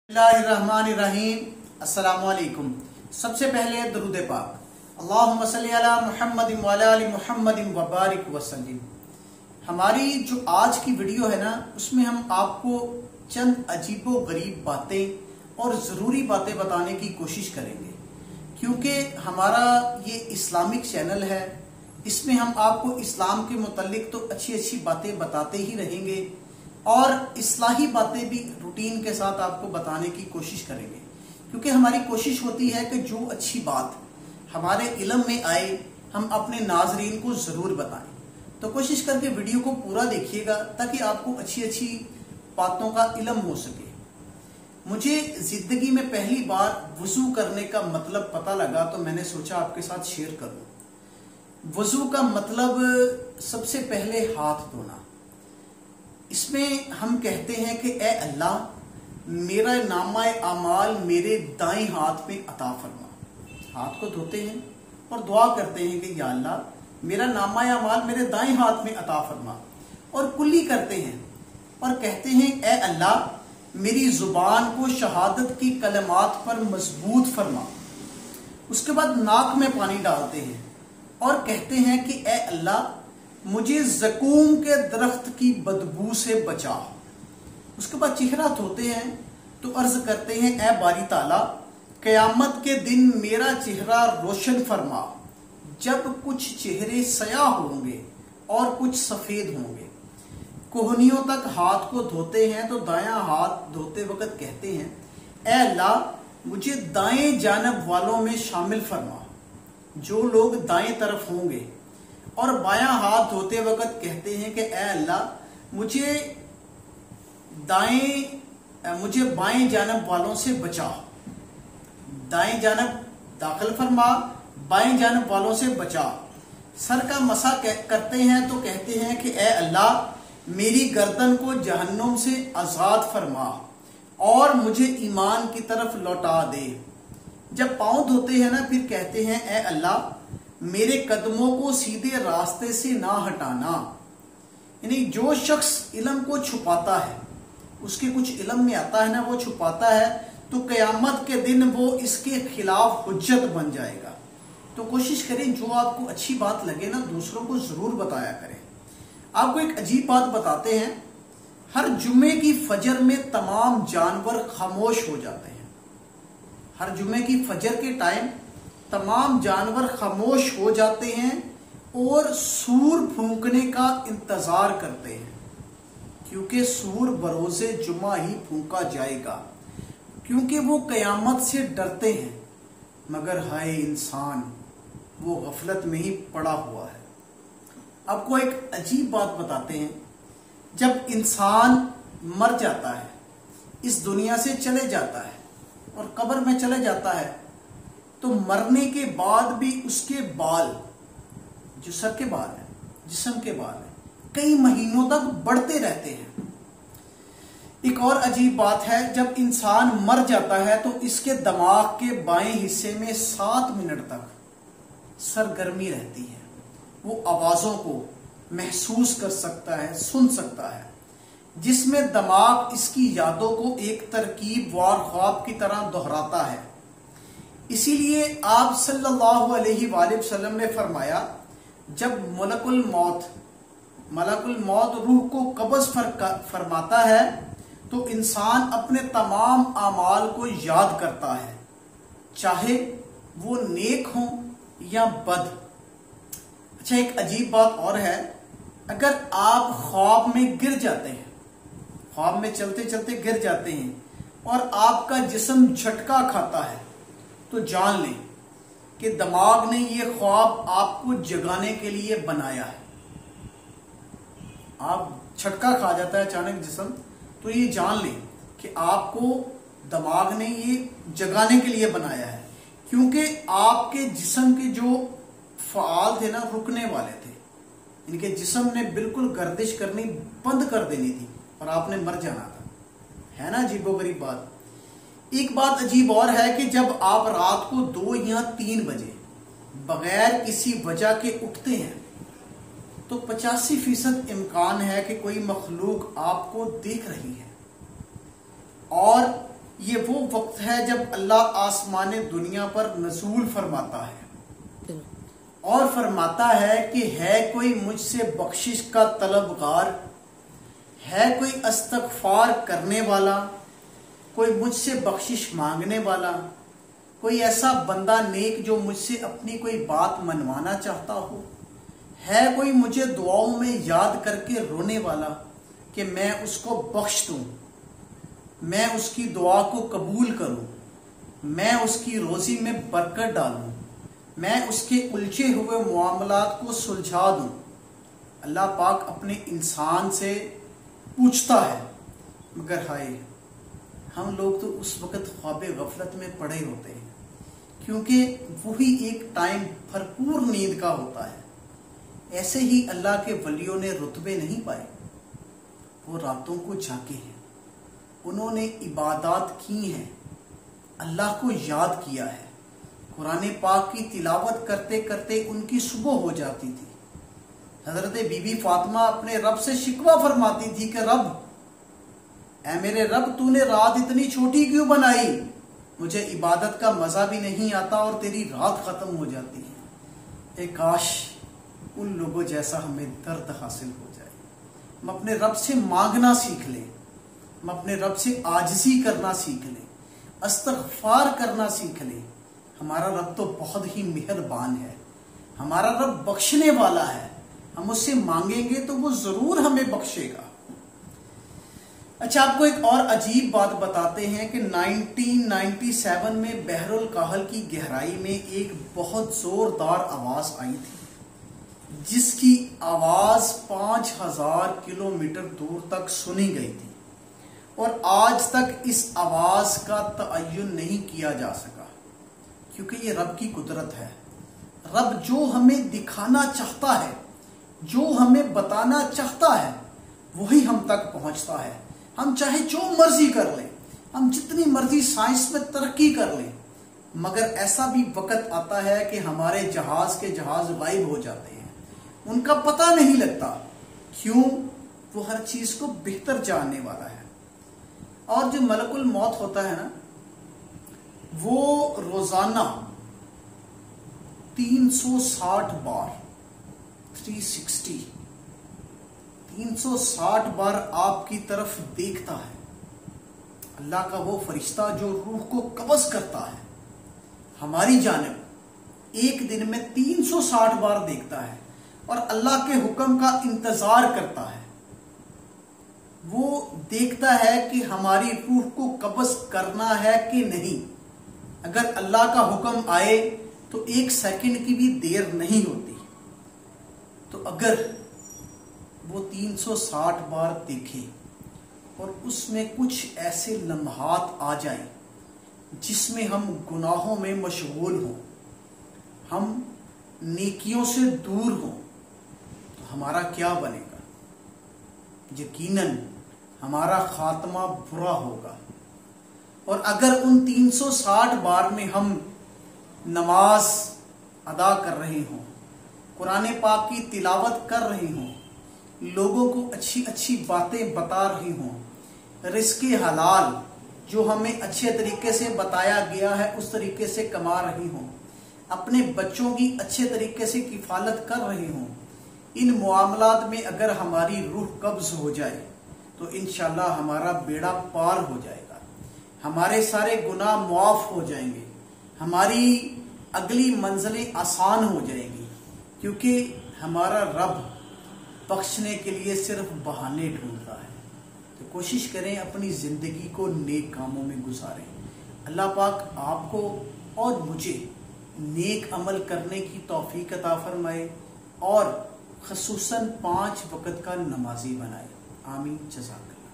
बिस्मिल्लाहिर्रहमानिर्रहीम। अस्सलामुअलैकुम। सबसे पहले दरूद पाक, अल्लाहुम्मा सल्ली अला मुहम्मदिन व अला आलि मुहम्मदिन व बारिक वसल्लिम। हमारी जो आज की वीडियो है ना, उसमें हम आपको चंद अजीबो गरीब बातें और ज़रूरी बातें बताने की कोशिश करेंगे, क्योंकि हमारा ये इस्लामिक चैनल है। इसमें हम आपको इस्लाम के मुतल्लिक तो अच्छी अच्छी बातें बताते ही रहेंगे और इस्लाही बातें भी रूटीन के साथ आपको बताने की कोशिश करेंगे, क्योंकि हमारी कोशिश होती है कि जो अच्छी बात हमारे इल्म में आए हम अपने नाजरीन को ज़रूर बताएं। तो कोशिश करके वीडियो को पूरा देखिएगा ताकि आपको अच्छी अच्छी बातों का इल्म हो सके। मुझे ज़िंदगी में पहली बार वज़ू करने का मतलब पता लगा तो मैंने सोचा आपके साथ शेयर करूं। वज़ू का मतलब सबसे पहले हाथ धोना। इसमें हम कहते हैं कि ए अल्लाह, मेरा नामाए अमाल मेरे दाएं हाथ में अता फरमा। हाथ को धोते हैं और दुआ करते हैं कि या अल्लाह, मेरा नामाए अमाल मेरे दाएं हाथ में अता फरमा। और कुल्ली करते हैं और कहते हैं ए अल्लाह, मेरी जुबान को शहादत की कलमात पर मजबूत फरमा। उसके बाद नाक में पानी डालते हैं और कहते हैं कि ए अल्लाह, मुझे ज़कूम के दरख्त की बदबू से बचा। उसके बाद चेहरा धोते हैं तो अर्ज करते हैं ए बारी ताला, क़यामत के दिन मेरा चेहरा रोशन फरमा, जब कुछ चेहरे सयाह होंगे और कुछ सफेद होंगे। कोहनियों तक हाथ को धोते हैं तो दायां हाथ धोते वक्त कहते हैं ए अल्लाह, मुझे दाएं जानब वालों में शामिल फरमा, जो लोग दाएं तरफ होंगे। और बायां हाथ धोते वक्त कहते हैं कि ए अल्लाह, मुझे बाएं जानब वालों से बचा। दाएं जानब दाखिल फरमा, बाएं जानब वालों से बचा। सर का मसा करते हैं तो कहते हैं कि ए अल्लाह, मेरी गर्दन को जहन्नुम से आजाद फरमा और मुझे ईमान की तरफ लौटा दे। जब पांव धोते हैं ना, फिर कहते हैं ए अल्लाह, मेरे कदमों को सीधे रास्ते से ना हटाना। यानी जो शख्स इल्म को छुपाता है, उसके कुछ इल्म में आता है ना, वो छुपाता है, तो क़यामत के दिन वो इसके खिलाफ हुज्जत बन जाएगा। तो कोशिश करें जो आपको अच्छी बात लगे ना, दूसरों को जरूर बताया करें। आपको एक अजीब बात बताते हैं, हर जुम्मे की फजर में तमाम जानवर खामोश हो जाते हैं। हर जुम्मे की फजर के टाइम तमाम जानवर खामोश हो जाते हैं और सूर फूंकने का इंतजार करते हैं, क्योंकि सूर बरोज़े जुमा ही फूंका जाएगा, क्योंकि वो क़यामत से डरते हैं। मगर हाय इंसान, वो गफलत में ही पड़ा हुआ है। आपको एक अजीब बात बताते हैं, जब इंसान मर जाता है, इस दुनिया से चले जाता है और कब्र में चले जाता है, तो मरने के बाद भी उसके बाल, जो सर के बाल है, जिस्म के बाल है, कई महीनों तक बढ़ते रहते हैं। एक और अजीब बात है, जब इंसान मर जाता है तो इसके दिमाग के बाएं हिस्से में 7 मिनट तक सरगर्मी रहती है। वो आवाजों को महसूस कर सकता है, सुन सकता है, जिसमें दिमाग इसकी यादों को एक तरकीब वार ख्वाब की तरह दोहराता है। इसीलिए आप सल्लल्लाहु अलैहि वसल्लम ने फरमाया, जब मलकुल मौत रूह को कब्ज़ फरमाता है तो इंसान अपने तमाम आमाल को याद करता है, चाहे वो नेक हो या बद। अच्छा, एक अजीब बात और है, अगर आप ख्वाब में गिर जाते हैं, ख्वाब में चलते चलते गिर जाते हैं और आपका जिस्म झटका खाता है, तो जान लें कि दिमाग ने ये ख्वाब आपको जगाने के लिए बनाया है। आप झटका खा जाता है अचानक जिस्म, तो ये जान लें कि आपको दिमाग ने ये जगाने के लिए बनाया है, क्योंकि आपके जिस्म के जो फ़आल थे ना, रुकने वाले थे। इनके जिस्म ने बिल्कुल गर्दिश करनी बंद कर देनी थी और आपने मर जाना था। है ना अजीबोगरीब बात। एक बात अजीब और है कि जब आप रात को 2 या 3 बजे बगैर किसी वजह के उठते हैं, तो 85% इम्कान है कि कोई मखलूक आपको देख रही है और یہ وہ وقت ہے جب اللہ آسمان دنیا پر نزول فرماتا ہے اور فرماتا ہے کہ ہے کوئی مجھ سے بخشش کا طلبگار، ہے کوئی استغفار کرنے والا، کوئی مجھ سے بخشش مانگنے والا، کوئی ایسا بندہ نیک جو مجھ سے اپنی کوئی بات منوانا چاہتا ہو، ہے کوئی مجھے دعاؤں میں یاد کر کے رونے والا کہ میں اس کو بخش دوں، میں اس کی دعا کو قبول کروں، میں اس کی روزی میں برکت ڈالوں، میں اس کے الجھے ہوئے معاملات کو سلجھا دوں۔ اللہ پاک اپنے انسان سے پوچھتا ہے، مگر ہائے ہم لوگ تو اس وقت خواب غفلت میں پڑے ہوتے ہیں، کیونکہ وہی ایک ٹائم بھرپور نیند کا ہوتا ہے۔ ایسے ہی اللہ کے ولیوں نے رتبے نہیں پائے، وہ راتوں کو جاگے ہیں، انہوں نے عبادات کی ہیں، اللہ کو یاد کیا ہے، قرآن پاک کی تلاوت کرتے کرتے ان کی صبح ہو جاتی تھی۔ حضرت بی بی فاطمہ اپنے رب سے شکوہ فرماتی تھی کہ رب، اے میرے رب، تو نے رات اتنی چھوٹی کیوں بنائی؟ مجھے عبادت کا مزہ بھی نہیں آتا اور تیری رات ختم ہو جاتی ہے۔ اے کاش ان لوگوں جیسا ہمیں درد حاصل ہو جائے، ہم اپنے رب سے مانگنا سیکھ لیں، ہم اپنے رب سے عاجزی کرنا سیکھ لیں، استغفار کرنا سیکھ لیں۔ ہمارا رب تو بہت ہی مہربان ہے، ہمارا رب بخشنے والا ہے، ہم اس سے مانگیں گے تو وہ ضرور ہمیں بخشے گا۔ اچھا، آپ کو ایک اور عجیب بات بتاتے ہیں کہ 1997 میں بحر الکاہل کی گہرائی میں ایک بہت زوردار آواز آئی تھی، جس کی آواز 5000 کلومیٹر دور تک سنی گئی تھی، اور آج تک اس آواز کا تعین نہیں کیا جا سکا، کیونکہ یہ رب کی قدرت ہے۔ رب جو ہمیں دکھانا چاہتا ہے، جو ہمیں بتانا چاہتا ہے، وہی ہم تک پہنچتا ہے۔ ہم چاہے جو مرضی کر لیں، ہم جتنی مرضی سائنس میں ترقی کر لیں، مگر ایسا بھی وقت آتا ہے کہ ہمارے جہاز کے جہاز غائب ہو جاتے ہیں، ان کا پتہ نہیں لگتا۔ کیوں؟ وہ ہر چیز کو بہتر جاننے والا ہے۔ اور جو ملک الموت ہوتا ہے نا، وہ روزانہ 360 بار 360 بار آپ کی طرف دیکھتا ہے۔ اللہ کا وہ فرشتہ جو روح کو قبض کرتا ہے ہماری جانب، ایک دن میں 360 بار دیکھتا ہے اور اللہ کے حکم کا انتظار کرتا ہے۔ وہ دیکھتا ہے کہ ہماری روح کو قبض کرنا ہے کہ نہیں۔ اگر اللہ کا حکم آئے تو 1 سیکنڈ کی بھی دیر نہیں ہوتی۔ تو اگر وہ 360 بار دیکھے اور اس میں کچھ ایسے لمحات آ جائیں جس میں ہم گناہوں میں مشغول ہوں، ہم نیکیوں سے دور ہوں، تو ہمارا کیا بنے گا؟ یقیناً ہمارا خاتمہ برا ہوگا۔ اور اگر ان 360 بار میں ہم نماز ادا کر رہے ہوں، قرآن پاک کی تلاوت کر رہے ہوں، لوگوں کو اچھی اچھی باتیں بتا رہی ہوں، رزق حلال جو ہمیں اچھے طریقے سے بتایا گیا ہے اس طریقے سے کما رہی ہوں، اپنے بچوں کی اچھے طریقے سے کفالت کر رہی ہوں، ان معاملات میں اگر ہماری روح قبض ہو جائے تو انشاءاللہ ہمارا بیڑا پار ہو جائے گا، ہمارے سارے گناہ معاف ہو جائیں گے، ہماری اگلی منزلیں آسان ہو جائیں گی، کیونکہ ہمارا رب بخشنے کے لیے صرف بہانے ڈھونڈتا ہے۔ تو کوشش کریں اپنی زندگی کو نیک کاموں میں گزاریں۔ اللہ پاک آپ کو اور مجھے نیک عمل کرنے کی توفیق عطا فرمائے اور خصوصاً 5 وقت کا نمازی بنائے۔ آمین۔ جزاک اللہ۔